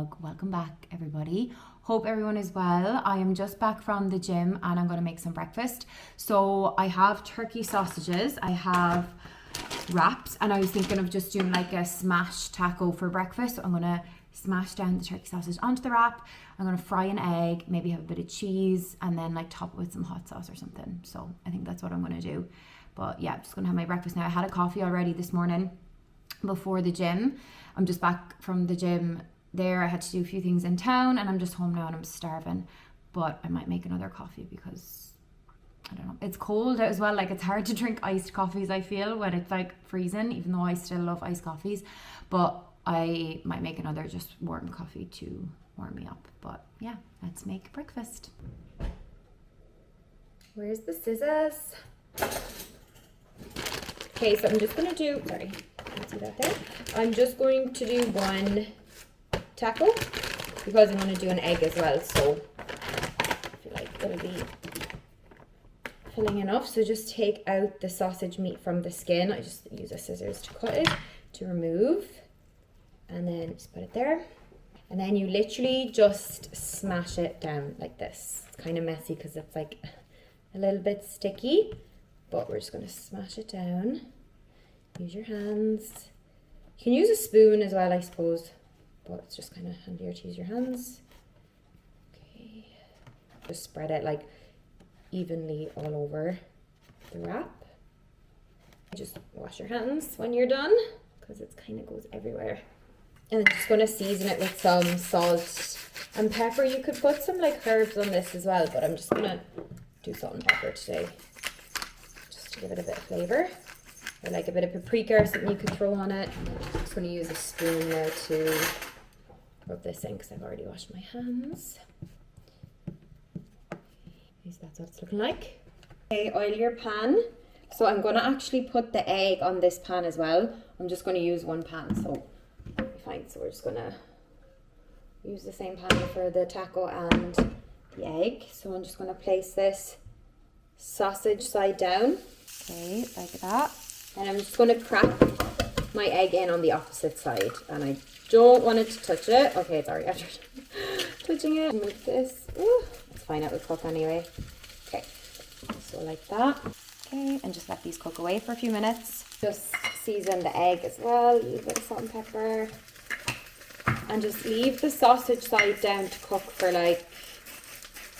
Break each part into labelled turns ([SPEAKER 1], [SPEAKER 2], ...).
[SPEAKER 1] vlog. Welcome back, everybody. Hope everyone is well. I am just back from the gym and I'm going to make some breakfast. So I have turkey sausages, I have wraps, and I was thinking of just doing like a smash taco for breakfast. So I'm going to smash down the turkey sausage onto the wrap. I'm going to fry an egg, maybe have a bit of cheese, and then like top it with some hot sauce or something. So I think that's what I'm going to do. But yeah, I'm just going to have my breakfast now. I had a coffee already this morning before the gym. I'm just back from the gym there. I had to do a few things in town and I'm just home now and I'm starving. But I might make another coffee because, I don't know, it's cold out as well. Like, it's hard to drink iced coffees, I feel, when it's like freezing, even though I still love iced coffees. But I might make another just warm coffee to warm me up. But yeah, let's make breakfast. Where's the scissors? Okay, so I'm just going to do, sorry, can't see that there. I'm just going to do one taco because I'm going to do an egg as well. So I feel like it'll be filling enough. So just take out the sausage meat from the skin. I just use a scissors to cut it, to remove. And then just put it there. And then you literally just smash it down like this. It's kind of messy because it's like a little bit sticky. But we're just going to smash it down. Use your hands. You can use a spoon as well, I suppose. But it's just kind of handier to use your hands. Okay. Just spread it like evenly all over the wrap. Just wash your hands when you're done because it kind of goes everywhere. And I'm just going to season it with some salt and pepper. You could put some like herbs on this as well, but I'm just going to do salt and pepper today. To give it a bit of flavour, or like a bit of paprika or something you could throw on it. I'm just going to use a spoon now to rub this in because I've already washed my hands. At least that's what it's looking like. Okay, oil your pan. So I'm going to actually put the egg on this pan as well. I'm just going to use one pan, so it'll be fine. So we're just going to use the same pan for the taco and the egg. So I'm just going to place this sausage side down. Okay, like that. And I'm just going to crack my egg in on the opposite side. And I don't want it to touch it. Okay, it's already after touching it. Move this. Ooh, it's fine, it will cook anyway. Okay, so like that. Okay, and just let these cook away for a few minutes. Just season the egg as well. Use a bit of salt and pepper. And just leave the sausage side down to cook for like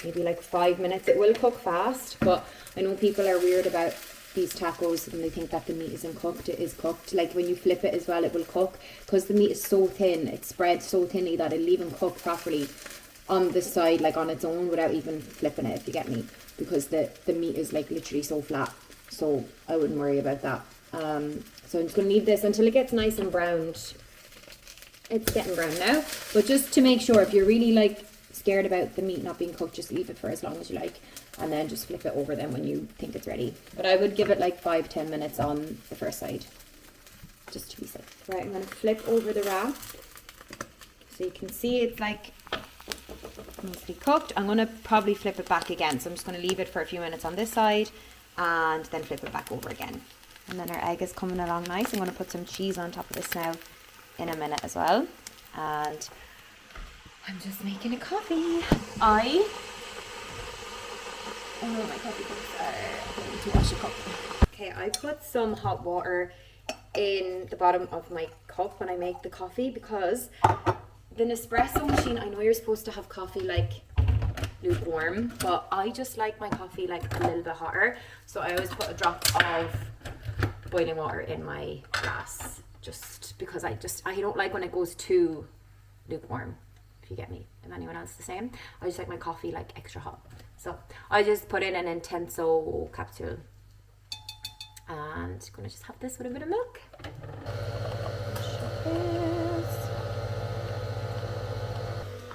[SPEAKER 1] maybe like 5 minutes. It will cook fast, but I know people are weird about these tacos and they think that the meat isn't cooked. It is cooked. Like when you flip it as well, it will cook because the meat is so thin. It's spread so thinly that it'll even cook properly on the side, like on its own, without even flipping it, if you get me, because the meat is like literally so flat. So I wouldn't worry about that. So I'm just going to leave this until it gets nice and browned. It's getting brown now, but just to make sure, if you're really like scared about the meat not being cooked, just leave it for as long as you like, and then just flip it over then when you think it's ready. But I would give it like 5-10 minutes on the first side, just to be safe. Right, I'm going to flip over the wrap so you can see it's like mostly cooked. I'm going to probably flip it back again, so I'm just going to leave it for a few minutes on this side and then flip it back over again. And then our egg is coming along nice. I'm going to put some cheese on top of this now in a minute as well. And I'm just making a coffee. Oh no, my coffee cups are, I need to wash a cup. Okay, I put some hot water in the bottom of my cup when I make the coffee because the Nespresso machine, I know you're supposed to have coffee like lukewarm, but I just like my coffee like a little bit hotter. So I always put a drop of boiling water in my glass just because I don't like when it goes too lukewarm. If you get me, if anyone else is the same. I just like my coffee like extra hot. So I just put in an Intenso capsule and I'm gonna just have this with a bit of milk.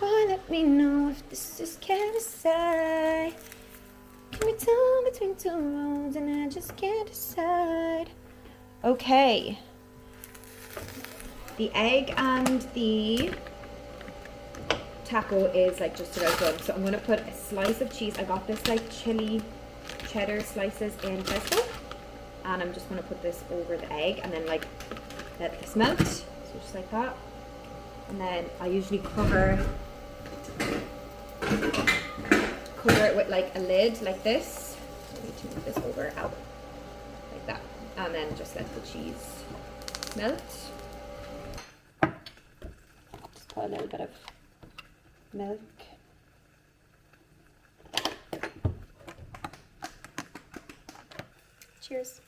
[SPEAKER 1] Oh, let me know if this is Can we tell between two roads and I just can't decide. Okay. The egg and the taco is like just about done, so I'm going to put a slice of cheese. I got this like chili cheddar slices in Tesco, and I'm just going to put this over the egg and then like let this melt, so just like that. And then I usually cover it with like a lid like this. I need to move this over out like that, and then just let the cheese melt. Just put a little bit of milk. Cheers.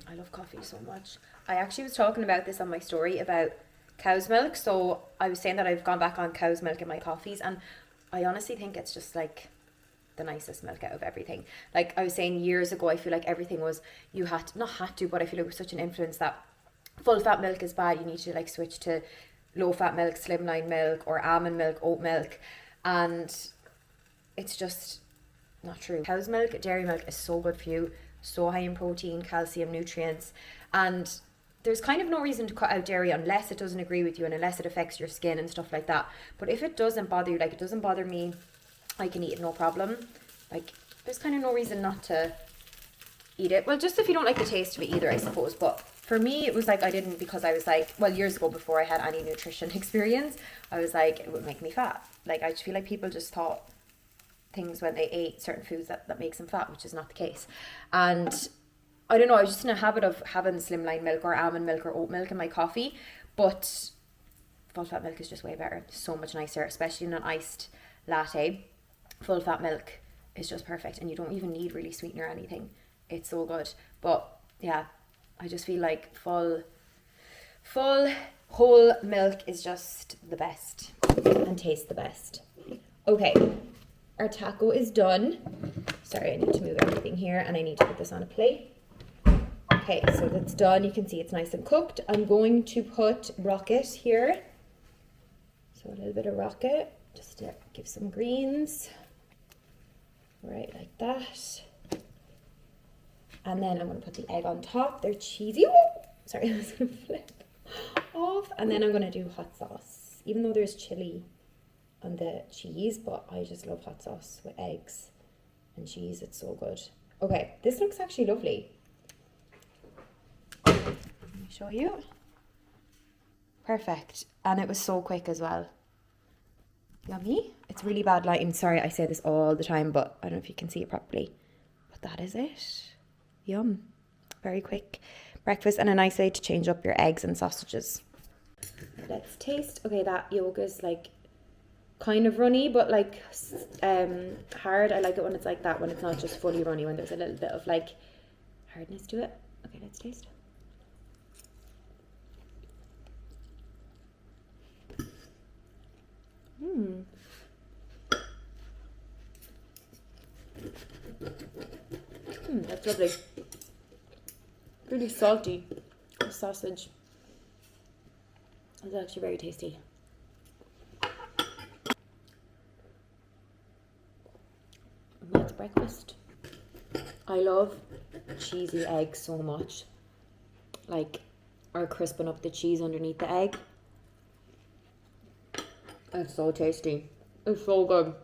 [SPEAKER 1] I love coffee so much. I actually was talking about this on my story about cow's milk. So I was saying that I've gone back on cow's milk in my coffees, and I honestly think it's just like the nicest milk out of everything. Like I was saying years ago, I feel like everything was, you had to, not had to, but I feel like it was such an influence that full fat milk is bad. You need to like switch to low fat milk, slimline milk, or almond milk, oat milk, and it's just not true. Cow's milk, dairy milk is so good for you, so high in protein, calcium, nutrients, and there's kind of no reason to cut out dairy unless it doesn't agree with you and unless it affects your skin and stuff like that. But if it doesn't bother you, like it doesn't bother me, I can eat it no problem. Like there's kind of no reason not to eat it. Well, just if you don't like the taste of it either, I suppose. But for me, it was like I didn't, because I was like, well, years ago before I had any nutrition experience, I was like, it would make me fat. Like I just feel like people just thought things when they ate certain foods that makes them fat, which is not the case. And I don't know, I was just in a habit of having slimline milk or almond milk or oat milk in my coffee, but full fat milk is just way better, so much nicer, especially in an iced latte. Full fat milk is just perfect, and you don't even need really sweetener or anything. It's so good. But yeah, I just feel like full whole milk is just the best and tastes the best. Okay, our taco is done. Sorry, I need to move everything here, and I need to put this on a plate. Okay, so that's done. You can see it's nice and cooked. I'm going to put rocket here. So a little bit of rocket, just to give some greens. Right, like that. And then I'm going to put the egg on top. They're cheesy. Oh, sorry, I was going to flip off. And then I'm going to do hot sauce. Even though there's chili on the cheese, but I just love hot sauce with eggs and cheese. It's so good. Okay, this looks actually lovely. Let me show you. Perfect. And it was so quick as well. Yummy. It's really bad lighting. Sorry, I say this all the time, but I don't know if you can see it properly. But that is it. Yum. Very quick breakfast and a nice way to change up your eggs and sausages. Let's taste. Okay, that yolk is like kind of runny, but like hard. I like it when it's like that, when it's not just fully runny, when there's a little bit of like hardness to it. Okay, let's taste. That's lovely. Really salty. The sausage is actually very tasty. And that's breakfast. I love cheesy eggs so much. Like, or crisping up the cheese underneath the egg. It's so tasty. It's so good.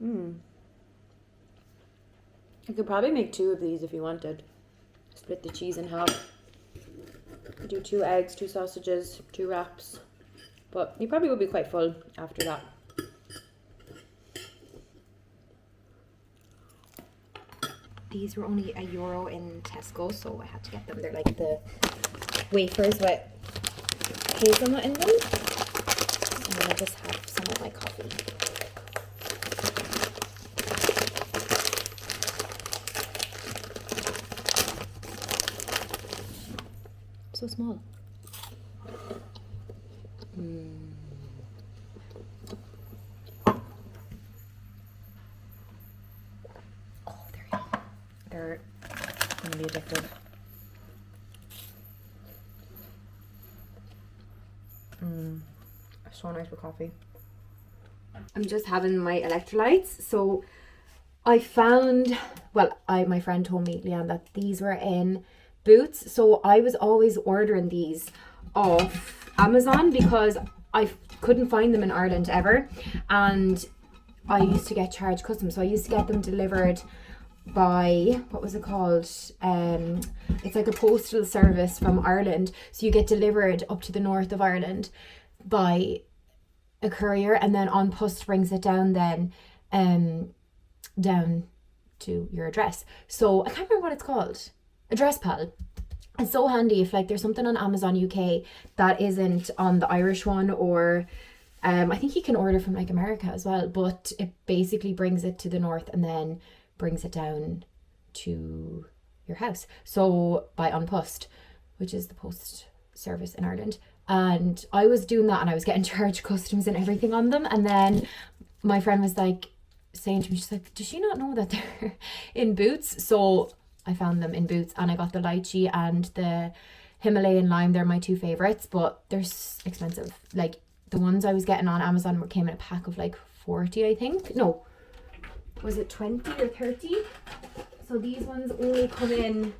[SPEAKER 1] You could probably make 2 of these if you wanted. Split the cheese in half. Do 2 eggs, 2 sausages, 2 wraps. But you probably would be quite full after that. These were only €1 in Tesco, so I had to get them. They're like the wafers with hazelnut in them. And then I'll just have some of my coffee. So small. Oh, they're yummy. They're really addictive. So nice with coffee. I'm just having my electrolytes. So I found, well, my friend told me, Leanne, that these were in Boots. So I was always ordering these off Amazon because I couldn't find them in Ireland ever. And I used to get charged customs. So I used to get them delivered by, what was it called? It's like a postal service from Ireland. So you get delivered up to the north of Ireland by a courier, and then An Post brings it down then down to your address. So I can't remember what it's called. Address Pal. It's so handy if like there's something on Amazon UK that isn't on the Irish one, or I think you can order from like America as well, but it basically brings it to the north and then brings it down to your house. So by An Post, which is the post service in Ireland. And I was doing that and I was getting charged customs and everything on them. And then my friend was like saying to me, she's like, does she not know that they're in Boots? So I found them in Boots, and I got the lychee and the Himalayan lime. They're my two favorites, but they're expensive. Like the ones I was getting on Amazon came in a pack of like 40, I think. No, was it 20 or 30? So these ones only come in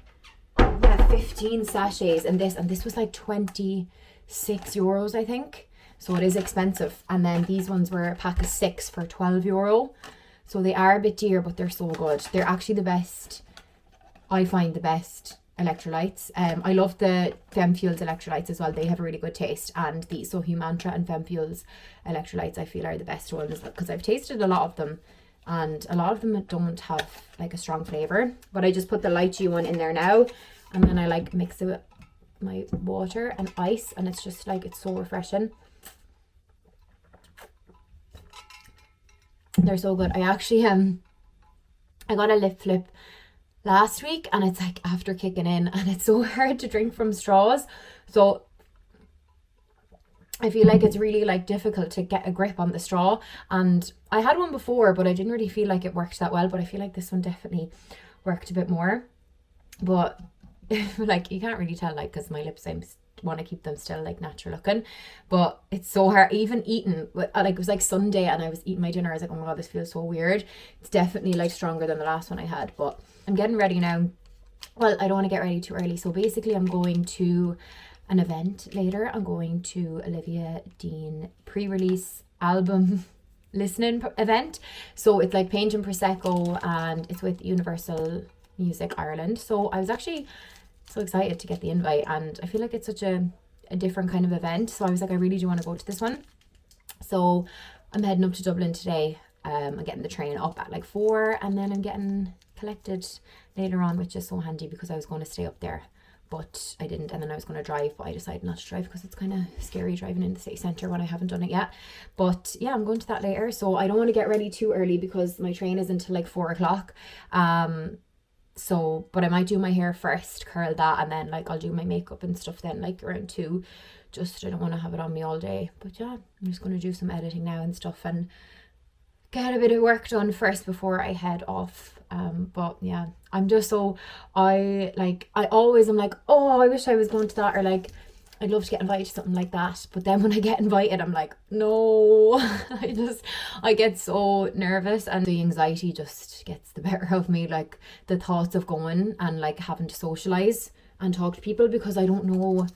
[SPEAKER 1] 15 sachets, and this was like 26 euros, I think. So it is expensive. And then these ones were a pack of 6 for 12 euro. So they are a bit dear, but they're so good. They're actually the best. I find the best electrolytes. I love the FemFuels electrolytes as well. They have a really good taste, and the Humantra and FemFuels electrolytes I feel are the best ones, because I've tasted a lot of them, and a lot of them don't have like a strong flavour. But I just put the lychee one in there now, and then I like mix it with my water and ice, and it's just like, it's so refreshing. They're so good. I actually I got a lip flip last week, and it's like after kicking in, and it's so hard to drink from straws. So I feel like it's really like difficult to get a grip on the straw, and I had one before but I didn't really feel like it worked that well, but I feel like this one definitely worked a bit more. But like you can't really tell, like, because my lips, I want to keep them still like natural looking, but it's so hard. Even eating, like it was like Sunday and I was eating my dinner, I was like, oh my god, this feels so weird. It's definitely like stronger than the last one I had. But I'm getting ready now. Well, I don't want to get ready too early, so basically I'm going to an event later. I'm going to Olivia Dean pre-release album listening event. So it's like Paint and Prosecco, and it's with Universal Music Ireland. So I was actually so excited to get the invite, and I feel like it's such a different kind of event. So I was like, I really do want to go to this one. So I'm heading up to Dublin today. I'm getting the train up at like 4, and then I'm getting collected later on, which is so handy because I was going to stay up there, but I didn't. And then I was going to drive, but I decided not to drive because it's kind of scary driving in the city centre when I haven't done it yet. But yeah, I'm going to that later. So I don't want to get ready too early because my train is until like 4 o'clock. So, but I might do my hair first, curl that, and then like I'll do my makeup and stuff then like around 2. Just, I don't want to have it on me all day. But yeah, I'm just going to do some editing now and stuff and get a bit of work done first before I head off. But yeah, I'm just so, I always am like, oh, I wish I was going to that, or like I'd love to get invited to something like that. But then when I get invited, I'm like, no. I get so nervous, and the anxiety just gets the better of me. Like the thoughts of going and like having to socialize and talk to people, because I don't know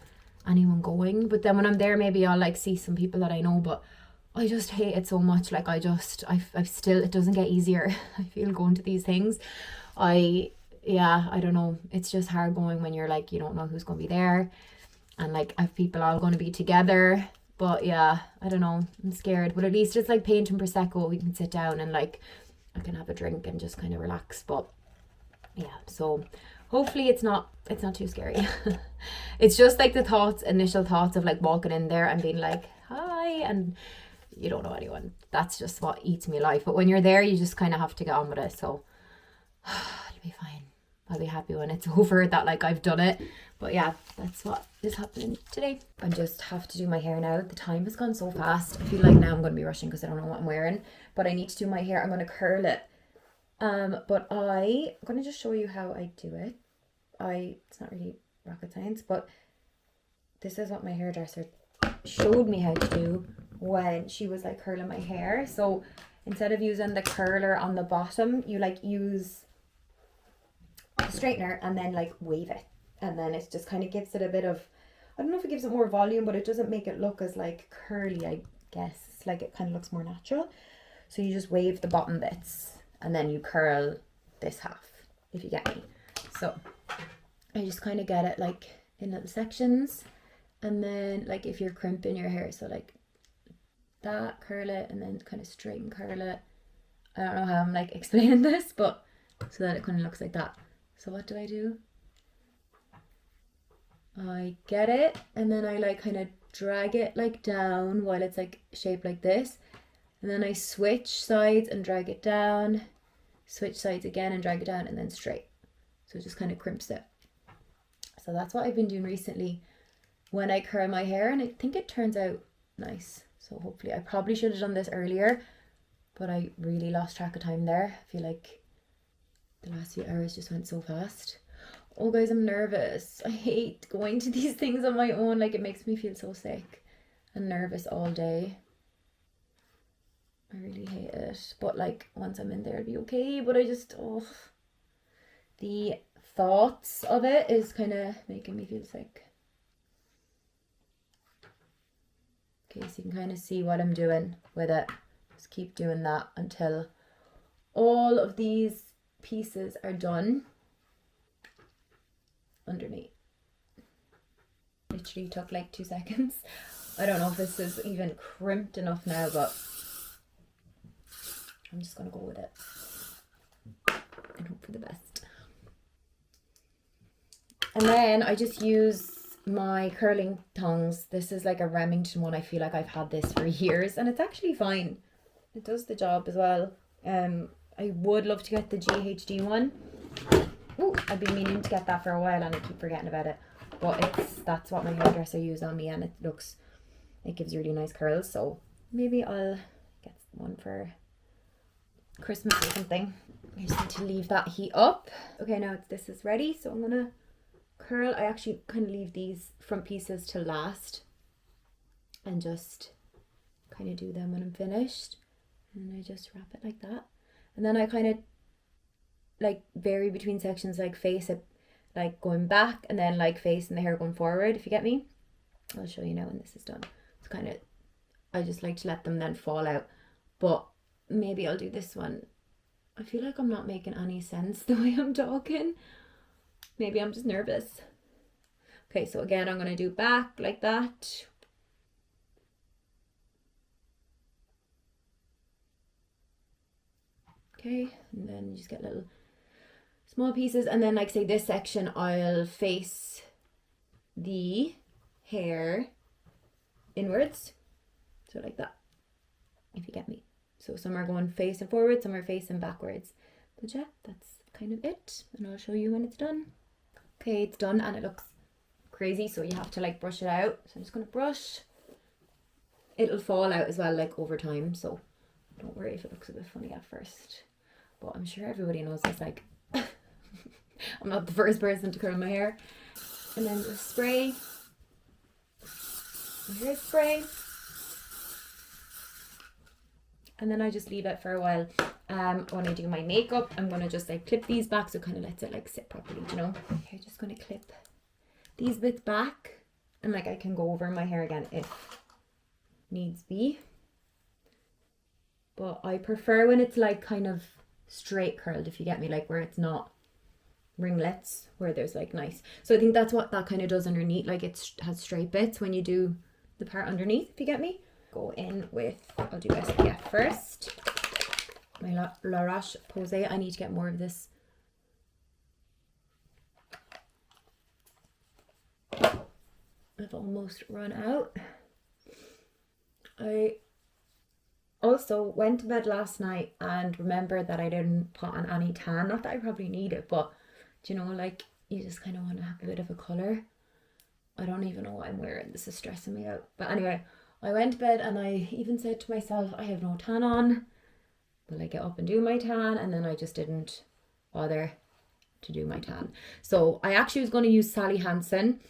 [SPEAKER 1] anyone going. But then when I'm there, maybe I'll like see some people that I know, but I just hate it so much. Like I've still, it doesn't get easier. I feel going to these things. I don't know. It's just hard going when you're like, you don't know who's going to be there. And like if people are all going to be together. But yeah, I don't know, I'm scared. But at least it's like Paint and Prosecco. We can sit down and like I can have a drink and just kind of relax. But yeah, so hopefully it's not too scary. It's just like the initial thoughts of like walking in there and being like, hi, and you don't know anyone. That's just what eats me alive. But when you're there, you just kind of have to get on with it. So it'll be fine. I'll be happy when it's over that like I've done it. But yeah, that's what is happening today. I just have to do my hair now. The time has gone so fast. I feel like now I'm going to be rushing because I don't know what I'm wearing. But I need to do my hair. I'm going to curl it. But I'm going to just show you how I do it. It's not really rocket science, but this is what my hairdresser showed me how to do when she was like curling my hair. So instead of using the curler on the bottom, you like use the straightener and then like wave it, and then it just kind of gives it a bit of, I don't know if it gives it more volume, but it doesn't make it look as like curly, I guess. It's like it kind of looks more natural. So you just wave the bottom bits and then you curl this half, if you get me. So I just kind of get it like in little sections, and then like if you're crimping your hair, so like that, curl it, and then kind of straighten, curl it. I don't know how I'm like explaining this, but so that it kind of looks like that. So what do? I get it, and then I like kind of drag it like down while it's like shaped like this, and then I switch sides and drag it down, switch sides again and drag it down, and then straight. So it just kind of crimps it. So that's what I've been doing recently when I curl my hair, and I think it turns out nice. So hopefully, I probably should have done this earlier, but I really lost track of time there. I feel like the last few hours just went so fast. Oh guys, I'm nervous. I hate going to these things on my own. Like, it makes me feel so sick and nervous all day. I really hate it. But like, once I'm in there, it'll be okay. But I just, the thoughts of it is kind of making me feel sick. Okay, so you can kind of see what I'm doing with it. Just keep doing that until all of these pieces are done underneath. Literally took like 2 seconds. I don't know if this is even crimped enough now, but I'm just gonna go with it and hope for the best. And then I just use my curling tongs. This is like a Remington one. I feel like I've had this for years and it's actually fine. It does the job as well. I would love to get the GHD one. Oh, I've been meaning to get that for a while and I keep forgetting about it. But that's what my hairdresser used on me, and it gives really nice curls. So maybe I'll get one for Christmas or something. I just need to leave that heat up. Okay, now this is ready. So I'm gonna curl. I actually kind of leave these front pieces to last and just kind of do them when I'm finished. And I just wrap it like that. And then I kind of like vary between sections, like face it like going back and then like face and the hair going forward, if you get me. I'll show you now when this is done. It's kind of, I just like to let them then fall out, but maybe I'll do this one. I feel like I'm not making any sense the way I'm talking. Maybe I'm just nervous. Okay, so again, I'm going to do back like that. Okay, and then you just get little small pieces, and then like say this section, I'll face the hair inwards, so like that, if you get me. So some are going facing forward, some are facing backwards. But yeah, that's kind of it, and I'll show you when it's done. Okay, it's done and it looks crazy, so you have to like brush it out. So I'm just going to brush. It'll fall out as well like over time, so don't worry if it looks a bit funny at first. But I'm sure everybody knows this, like I'm not the first person to curl my hair. And then just spray. Hairspray. And then I just leave it for a while. When I do my makeup, I'm going to just like clip these back so it kind of lets it like sit properly, you know. Okay, just going to clip these bits back, and like I can go over my hair again if needs be. But I prefer when it's like kind of straight curled, if you get me, like where it's not ringlets, where there's like nice. So I think that's what that kind of does underneath, like it has straight bits when you do the part underneath, if you get me. Go in with, I'll do SPF first. My La Roche-Posay. I need to get more of this. I've almost run out. I also went to bed last night and remembered that I didn't put on any tan. Not that I probably need it, but do you know, like you just kind of want to have a bit of a colour. I don't even know what I'm wearing. This is stressing me out. But anyway, I went to bed and I even said to myself, I have no tan on. Will I get up and do my tan? And then I just didn't bother to do my tan. So I actually was going to use Sally Hansen.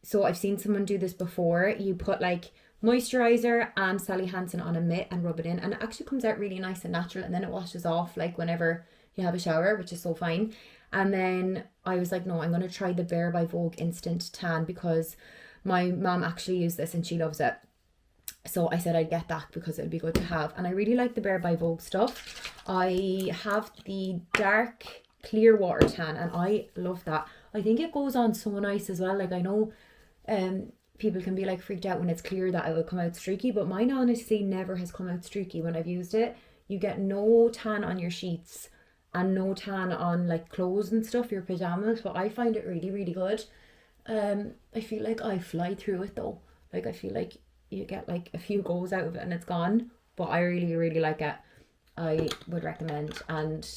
[SPEAKER 1] So I've seen someone do this before. You put like moisturizer and Sally Hansen on a mitt and rub it in, and it actually comes out really nice and natural, and then it washes off like whenever you have a shower, which is so fine. And then I was like, no, I'm going to try the Bare by Vogue Instant Tan because my mom actually used this and she loves it. So I said I'd get that because it'd be good to have. And I really like the Bare by Vogue stuff. I have the dark clear water tan and I love that. I think it goes on so nice as well. Like I know people can be like freaked out when it's clear that it will come out streaky, but mine honestly never has come out streaky when I've used it. You get no tan on your sheets and no tan on like clothes and stuff, your pajamas, but I find it really, really good. I feel like I fly through it though. Like I feel like you get like a few goes out of it and it's gone, but I really, really like it. I would recommend. And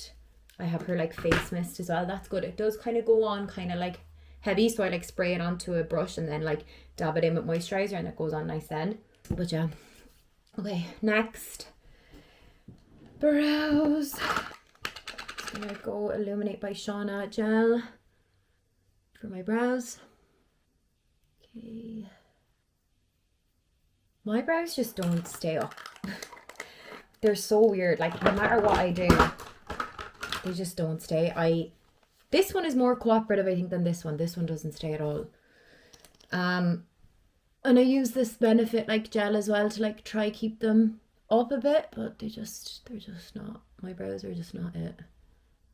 [SPEAKER 1] I have her like face mist as well. That's good. It does kind of go on kind of like heavy, so I like spray it onto a brush and then like dab it in with moisturizer and it goes on nice then. But yeah, okay, next, brows. I'm gonna go Illuminate by Shauna gel for my brows. Okay, my brows just don't stay up. They're so weird, like no matter what I do they just don't stay. This one is more cooperative I think than this one. This one doesn't stay at all. And I use this Benefit like gel as well to like try keep them up a bit, but they're just not, my brows are just not it.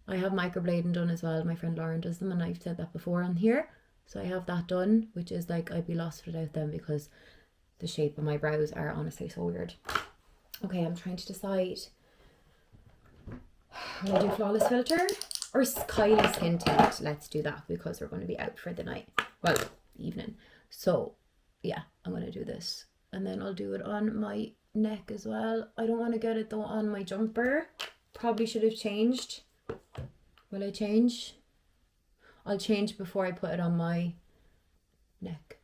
[SPEAKER 1] I have microblading done as well. My friend Lauren does them and I've said that before on here. So I have that done, which is like I'd be lost without them because the shape of my brows are honestly so weird. Okay, I'm trying to decide. Will I do Flawless Filter or Kylie Skin Tint? Let's do that because we're going to be out for the night. Well, evening. So yeah, I'm going to do this. And then I'll do it on my neck as well. I don't want to get it though on my jumper. Probably should have changed. Will I change? I'll change before I put it on my neck.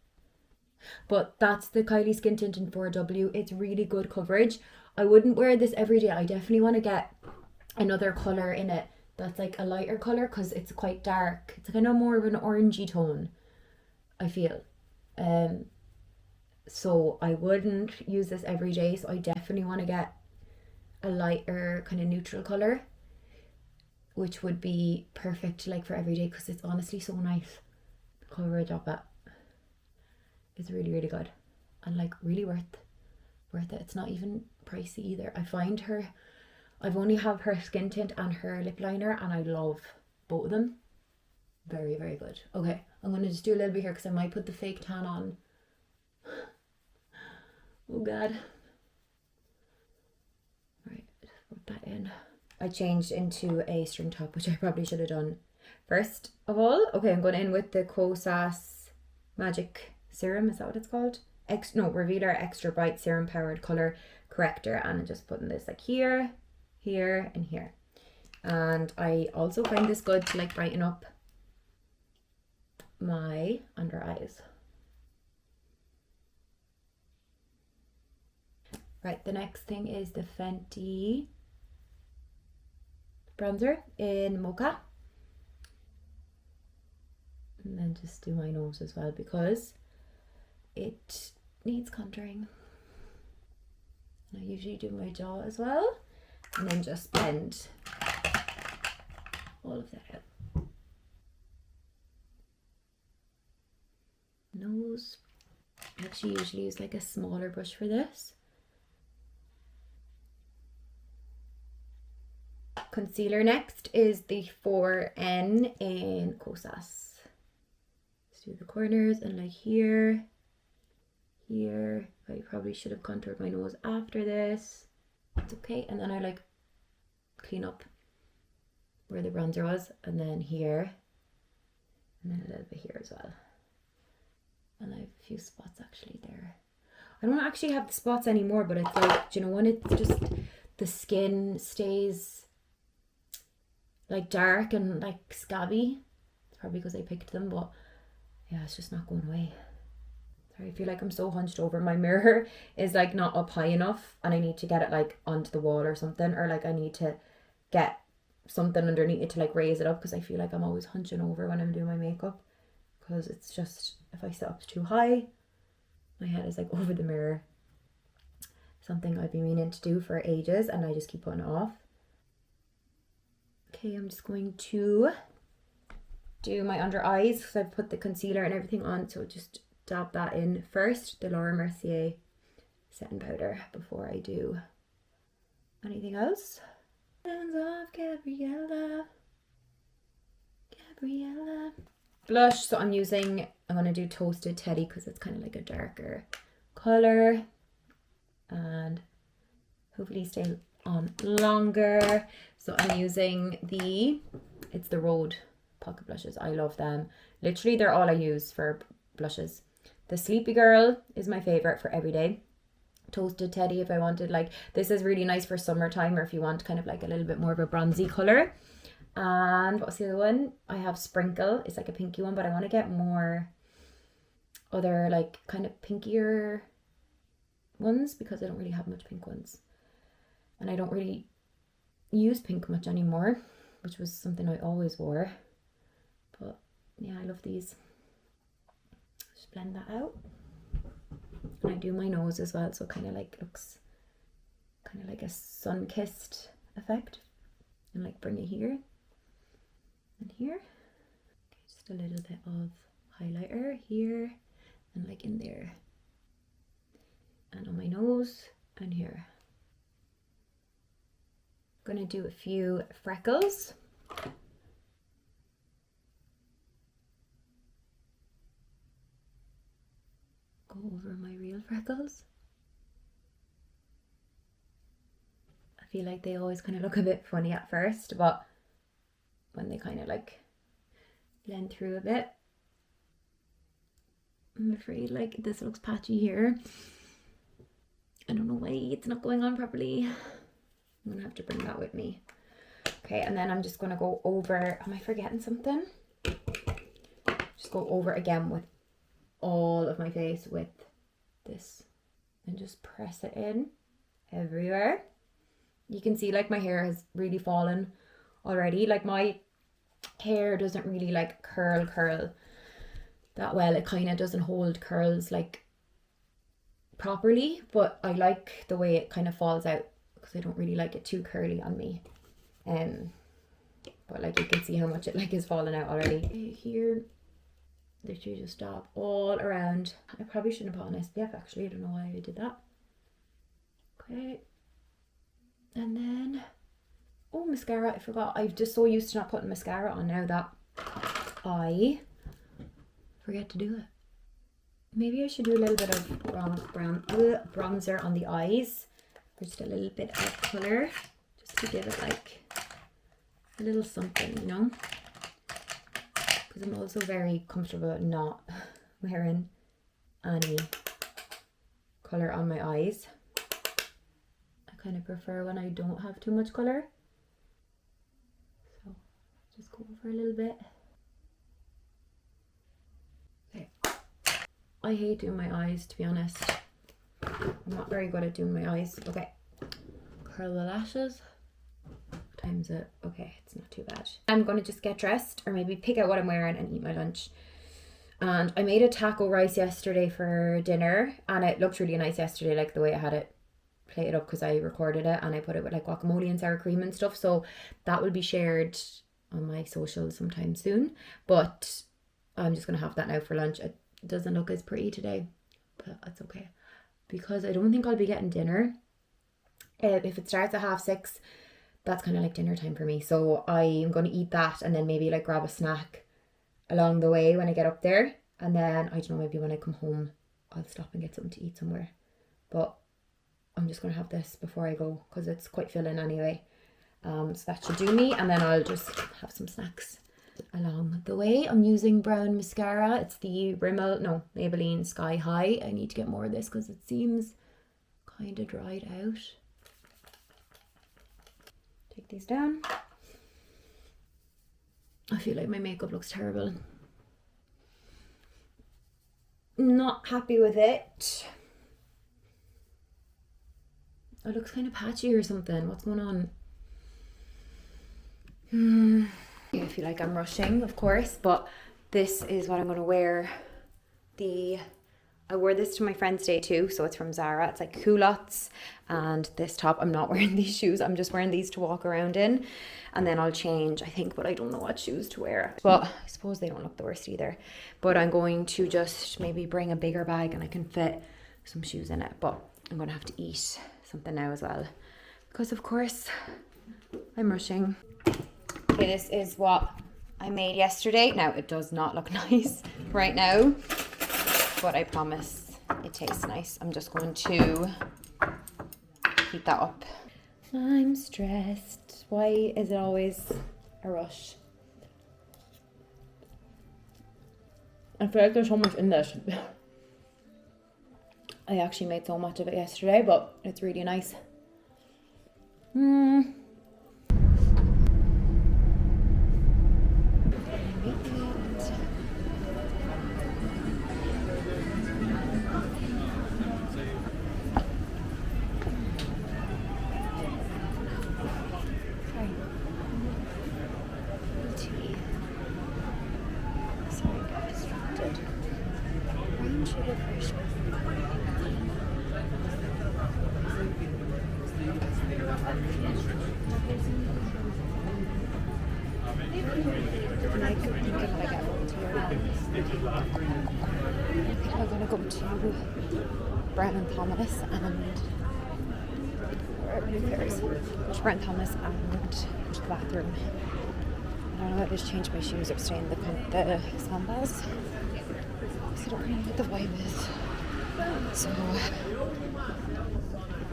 [SPEAKER 1] But that's the Kylie Skin Tint in 4W. It's really good coverage. I wouldn't wear this every day. I definitely want to get another colour in it that's like a lighter colour because it's quite dark. It's kind of more of an orangey tone, I feel. So I wouldn't use this every day. So I definitely want to get a lighter kind of neutral colour, which would be perfect like for every day because it's honestly so nice. The coverage of it is really, really good and like really worth it. It's not even pricey either. I find her, I've only have her skin tint and her lip liner and I love both of them. Very, very good. Okay, I'm going to just do a little bit here because I might put the fake tan on. Oh god. Right, just put that in. I changed into a string top, which I probably should have done first of all. Okay, I'm going in with the Kosas Magic Serum. Is that what it's called? Revealer Extra Bright Serum Powered Color Corrector. And I'm just putting this like here, here, and here. And I also find this good to like brighten up my under eyes. Right, the next thing is the Fenty bronzer in Mocha. And then just do my nose as well because it needs contouring. And I usually do my jaw as well. And then just blend all of that out. Nose. I actually usually use like a smaller brush for this. Concealer next is the 4N in Kosas. Just do the corners and like here, here. I probably should have contoured my nose after this. It's okay. And then I like clean up where the bronzer was, and then here, and then a little bit here as well. And I have a few spots actually there. I don't actually have the spots anymore, but it's like, do you know, when it's just the skin stays like dark and like scabby. It's probably because I picked them, but yeah, it's just not going away. Sorry, I feel like I'm so hunched over. My mirror is like not up high enough and I need to get it like onto the wall or something, or like I need to get something underneath it to like raise it up because I feel like I'm always hunching over when I'm doing my makeup because it's just, if I sit up too high, my head is like over the mirror. Something I've been meaning to do for ages and I just keep putting it off. Okay, I'm just going to do my under eyes because I've put the concealer and everything on, so just dab that in first, the Laura Mercier setting powder before I do anything else. Hands off, Gabriella. Gabriella. Blush, so I'm gonna do Toasted Teddy because it's kind of like a darker color and hopefully stay on longer. So I'm using it's the Rhode pocket blushes. I love them. Literally, they're all I use for blushes. The Sleepy Girl is my favorite for every day. Toasted Teddy, if I wanted, like, this is really nice for summertime, or if you want kind of like a little bit more of a bronzy color. And what's the other one? I have Sprinkle. It's like a pinky one, but I want to get more other like kind of pinkier ones because I don't really have much pink ones. And I don't really use pink much anymore, which was something I always wore. But yeah, I love these. Just blend that out. And I do my nose as well, so it kind of like looks kind of like a sun-kissed effect. And like bring it here and here. Okay, just a little bit of highlighter here and like in there. And on my nose and here. I'm gonna do a few freckles. Go over my real freckles. I feel like they always kind of look a bit funny at first, but when they kind of like blend through a bit. I'm afraid like this looks patchy here. I don't know why it's not going on properly. I'm gonna have to bring that with me. Okay, and then I'm just gonna go over, am I forgetting something? Just go over again with all of my face with this and just press it in everywhere. You can see like my hair has really fallen already. Like my hair doesn't really like curl that well. It kind of doesn't hold curls like properly, but I like the way it kind of falls out because I don't really like it too curly on me. But like you can see how much it like is falling out already. Here, literally just dab all around. I probably shouldn't have put on SPF actually. I don't know why I did that. Okay. And then, oh, mascara, I forgot. I'm just so used to not putting mascara on now that I forget to do it. Maybe I should do a little bit of bronzer on the eyes for just a little bit of colour, just to give it like a little something, you know? Because I'm also very comfortable not wearing any colour on my eyes. I kind of prefer when I don't have too much colour. So just go over a little bit. Okay. I hate doing my eyes, to be honest. I'm not very good at doing my eyes. Okay. Curl the lashes. What time is it? Okay, it's not too bad. I'm going to just get dressed or maybe pick out what I'm wearing and eat my lunch. And I made a taco rice yesterday for dinner and it looked really nice yesterday, like the way I had it plated up because I recorded it and I put it with like guacamole and sour cream and stuff. So that will be shared on my socials sometime soon. But I'm just going to have that now for lunch. It doesn't look as pretty today, but that's okay. Because I don't think I'll be getting dinner. If it starts at 6:30, that's kind of like dinner time for me. So I'm going to eat that and then maybe like grab a snack along the way when I get up there. And then, I don't know, maybe when I come home, I'll stop and get something to eat somewhere. But I'm just going to have this before I go because it's quite filling anyway. So that should do me. And then I'll just have some snacks along the way. I'm using brown mascara. It's the Maybelline Sky High. I need to get more of this because it seems kind of dried out. Take these down. I feel like my makeup looks terrible. Not happy with it. It looks kind of patchy or something. What's going on? I feel like I'm rushing, of course, but this is what I'm going to wear. I wore this to my friend's day too, so it's from Zara. It's like culottes, and this top, I'm not wearing these shoes. I'm just wearing these to walk around in, and then I'll change, I think, but I don't know what shoes to wear. But I suppose they don't look the worst either. But I'm going to just maybe bring a bigger bag and I can fit some shoes in it. But I'm gonna have to eat something now as well, because of course I'm rushing. Okay, this is what I made yesterday. Now it does not look nice right now, but I promise it tastes nice. I'm just going to heat that up. I'm stressed. Why is it always a rush? I feel like there's so much in this. I actually made so much of it yesterday, but it's really nice. I'm gonna go to Brown and Thomas and Brown Thomas and to the bathroom. I don't know, I just changed my shoes. I was staying in the sandals, so I don't really know what the vibe is. So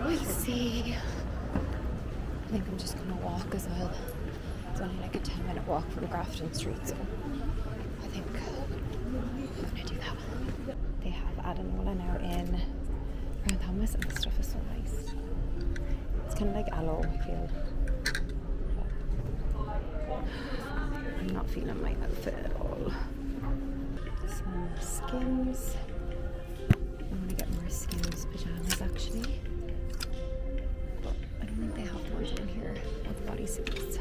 [SPEAKER 1] we'll see. I think I'm just gonna walk as well. It's only like a 10-minute walk from Grafton Street, so I think I'm gonna do that. They have Adenola now in Brown Thomas, and the stuff is so nice. It's kind of like aloe, I feel. I'm not feeling my outfit at all. Some Skims. I'm gonna get more Skims pajamas actually. But I don't think they have ones in here with bodysuits.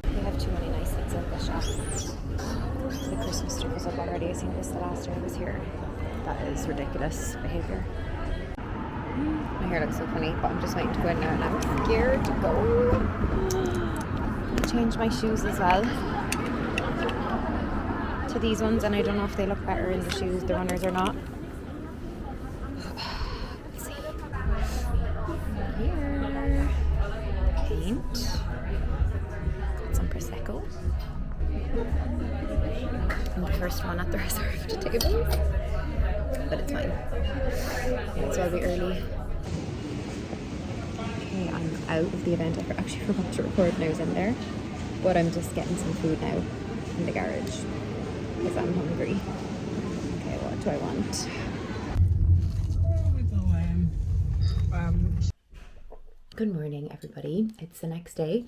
[SPEAKER 1] They have too many nice things in the shop. The Christmas tree was up already. I seen this the last time I was here. That is ridiculous behaviour. My hair looks so funny, but I'm just waiting to go in now and I'm scared to go. I changed my shoes as well to these ones, and I don't know if they look better in the shoes, the runners, or not. Let's see. Here. Paint. Got some Prosecco. I'm the first one at the reserved table, but it's fine. So I'll be early. Okay, I'm out of the event. I actually forgot to record when I was in there, but I'm just getting some food now in the garage because I'm hungry. Okay, what do I want? Good morning, everybody. It's the next day.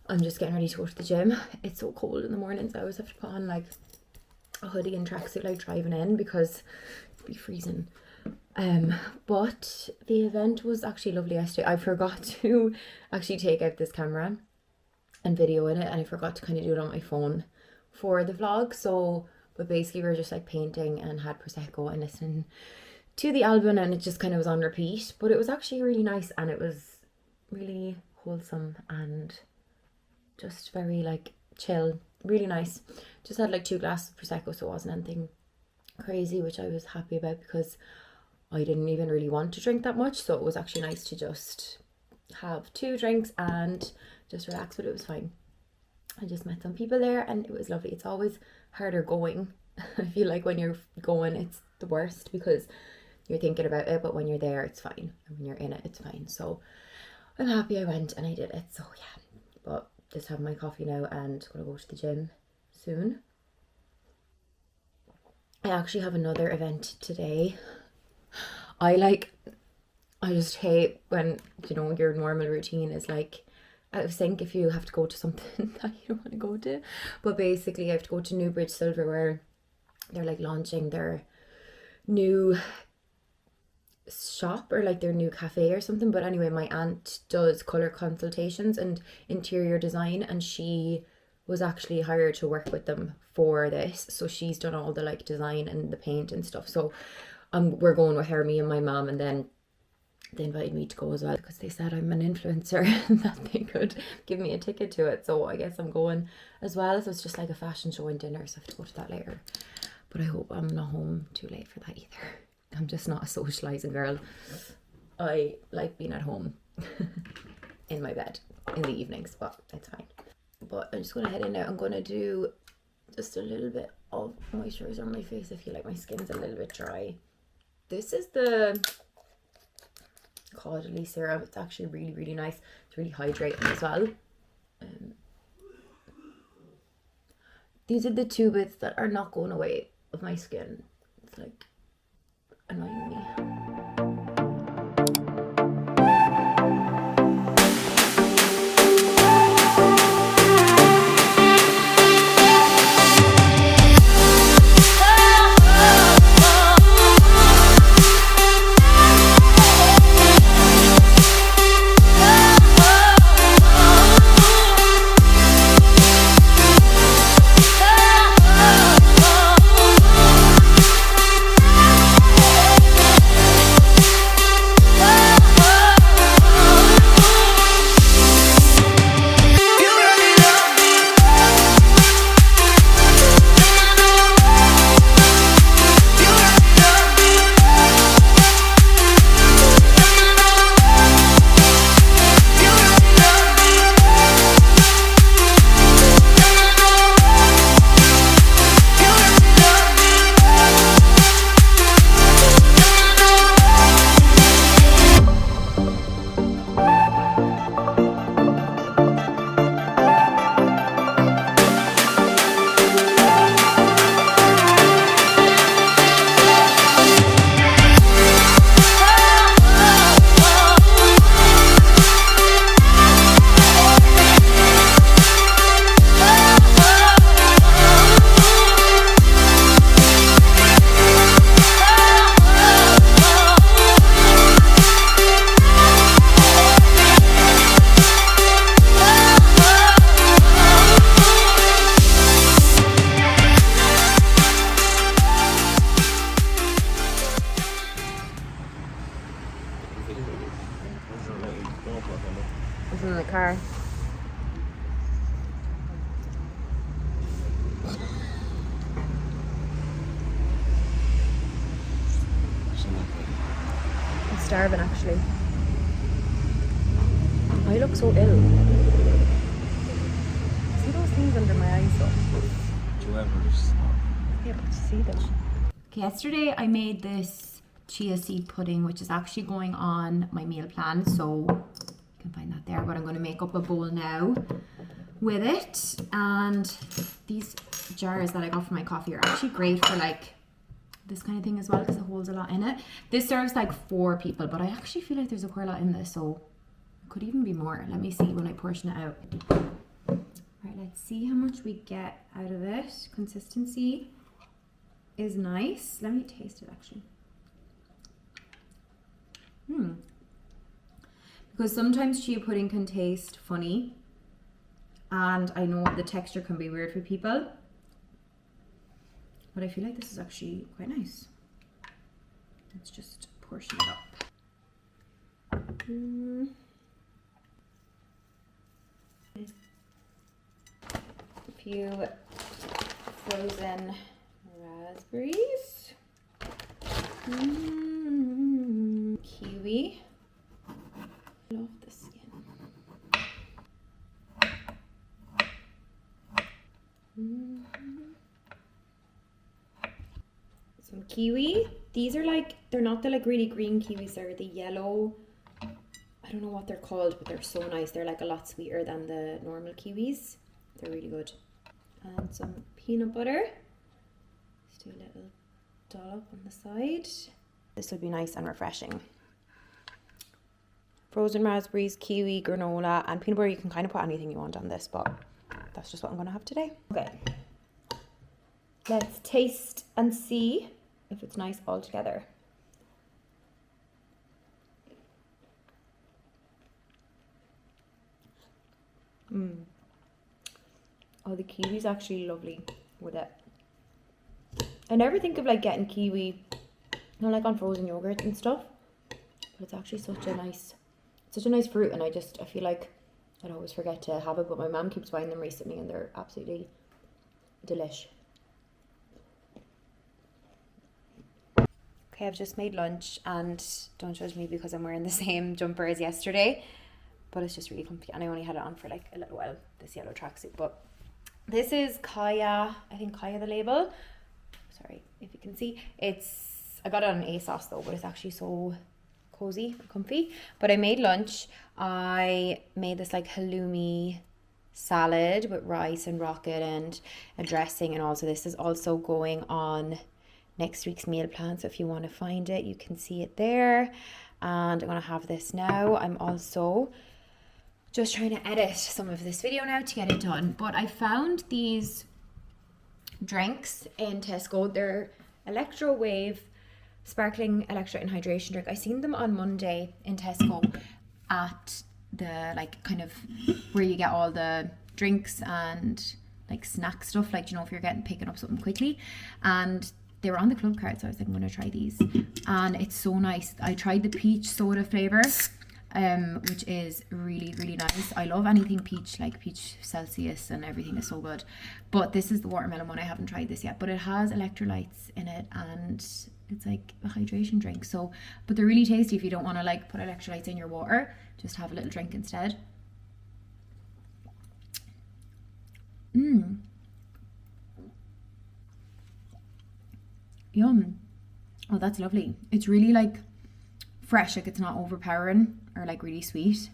[SPEAKER 1] I'm just getting ready to go to the gym. It's so cold in the mornings. I always have to put on like a hoodie and tracksuit like driving in because it'd be freezing. But the event was actually lovely yesterday. I forgot to actually take out this camera and video in it, and I forgot to kind of do it on my phone for the vlog. So, but basically we were just like painting and had Prosecco and listening to the album, and it just kind of was on repeat. But it was actually really nice, and it was really wholesome and just very like chill, really nice. Just had like 2 glasses of Prosecco, so it wasn't anything crazy, which I was happy about because I didn't even really want to drink that much. So it was actually nice to just have 2 drinks and just relax, but it was fine. I just met some people there and it was lovely. It's always harder going. I feel like when you're going it's the worst because you're thinking about it, but when you're there it's fine, and when you're in it it's fine. So I'm happy I went and I did it. So yeah, but just having my coffee now and gonna go to the gym soon. I actually have another event today. I just hate when, you know, your normal routine is like out of sync if you have to go to something that you don't want to go to. But basically I have to go to Newbridge Silverware. They're like launching their new shop or like their new cafe or something. But anyway, my aunt does colour consultations and interior design, and she was actually hired to work with them for this. So she's done all the like design and the paint and stuff. So we're going with her, me and my mom, and then they invited me to go as well because they said I'm an influencer and that they could give me a ticket to it. So I guess I'm going as well. So it's just like a fashion show and dinner, so I have to go to that later. But I hope I'm not home too late for that either. I'm just not a socializing girl. I like being at home in my bed in the evenings, but it's fine. But I'm just going to head in now. I'm going to do just a little bit of moisturizer on my face. I feel like my skin's a little bit dry. This is the Caudalie serum. It's actually really, really nice. It's really hydrating as well. These are the two bits that are not going away of my skin. It's like annoying me. It's in the car. I'm starving actually. I look so ill. See those things under my eyes though? Yeah, but see them. Okay, yesterday I made this chia seed pudding, which is actually going on my meal plan, so you can find that there. But I'm going to make up a bowl now with it, and these jars that I got for my coffee are actually great for like this kind of thing as well, because it holds a lot in it. This serves like 4 people, but I actually feel like there's a quite a lot in this, so it could even be more. Let me see when I portion it out. Right, let's see how much we get out of it. Consistency is nice. Let me taste it actually. Because sometimes chia pudding can taste funny, and I know the texture can be weird for people, but I feel like this is actually quite nice. Let's just portion it up. A few frozen raspberries. Kiwi. Love the skin. Some kiwi. These are like, they're not the like really green kiwis, they're the yellow. I don't know what they're called, but they're so nice. They're like a lot sweeter than the normal kiwis. They're really good. And some peanut butter. Just do a little dollop on the side. This would be nice and refreshing. Frozen raspberries, kiwi, granola, and peanut butter. You can kind of put anything you want on this, but that's just what I'm going to have today. Okay. Let's taste and see if it's nice all together. Oh, the kiwi's actually lovely with it. I never think of like getting kiwi, you know, like on frozen yogurt and stuff, but it's actually such a nice fruit, and I feel like I'd always forget to have it, but my mom keeps buying them recently and they're absolutely delish. Okay, I've just made lunch, and don't judge me because I'm wearing the same jumper as yesterday, but it's just really comfy, and I only had it on for like a little while, this yellow tracksuit. But this is Chia, I think Chia the label. Sorry if you can see. I got it on ASOS though, but it's actually so cozy and comfy. But I made lunch. I made this like halloumi salad with rice and rocket and a dressing, and also this is also going on next week's meal plan, so if you want to find it you can see it there. And I'm going to have this now. I'm also just trying to edit some of this video now to get it done, but I found these drinks in Tesco. They're Electro Wave sparkling electrolyte and hydration drink. I seen them on Monday in Tesco at the like kind of where you get all the drinks and like snack stuff, like, you know, if you're picking up something quickly, and they were on the club card, so I was like, I'm gonna try these, and it's so nice. I tried the peach soda flavor, which is really, really nice. I love anything peach, like peach Celsius and everything is so good, but this is the watermelon one. I haven't tried this yet, but it has electrolytes in it, and it's like a hydration drink. So, but they're really tasty if you don't want to like put electrolytes in your water, just have a little drink instead. Yum. Oh, that's lovely. It's really like fresh, like it's not overpowering or like really sweet,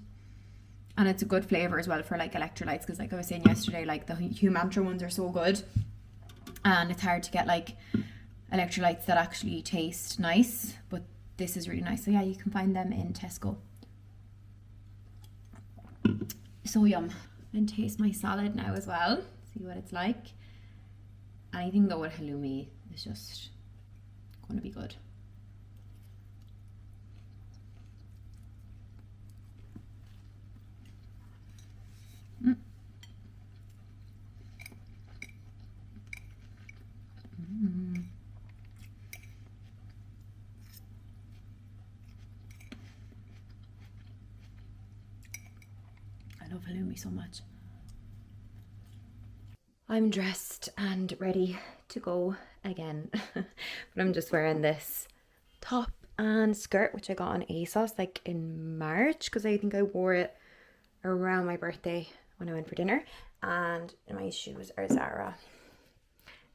[SPEAKER 1] and it's a good flavor as well for like electrolytes, because like I was saying yesterday, like the Humantra ones are so good, and it's hard to get like electrolytes that actually taste nice, but this is really nice. So yeah, you can find them in Tesco. So yum. And taste my salad now as well, see what it's like. Anything though with halloumi is just going to be good. I love halloumi so much. I'm dressed and ready to go again, but I'm just wearing this top and skirt, which I got on ASOS like in March, because I think I wore it around my birthday when I went for dinner, and my shoes are Zara,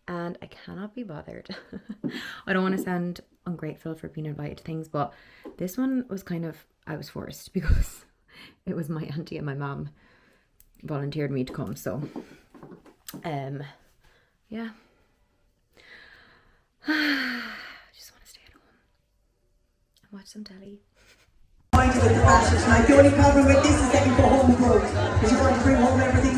[SPEAKER 1] and I cannot be bothered. I don't want to sound ungrateful for being invited to things, but this one was kind of, I was forced because it was my auntie and my mom volunteered me to come, so yeah. I just want to stay at home and watch some telly.
[SPEAKER 2] With the fashion, like the only problem with this is that you go home broke, because you want to bring home everything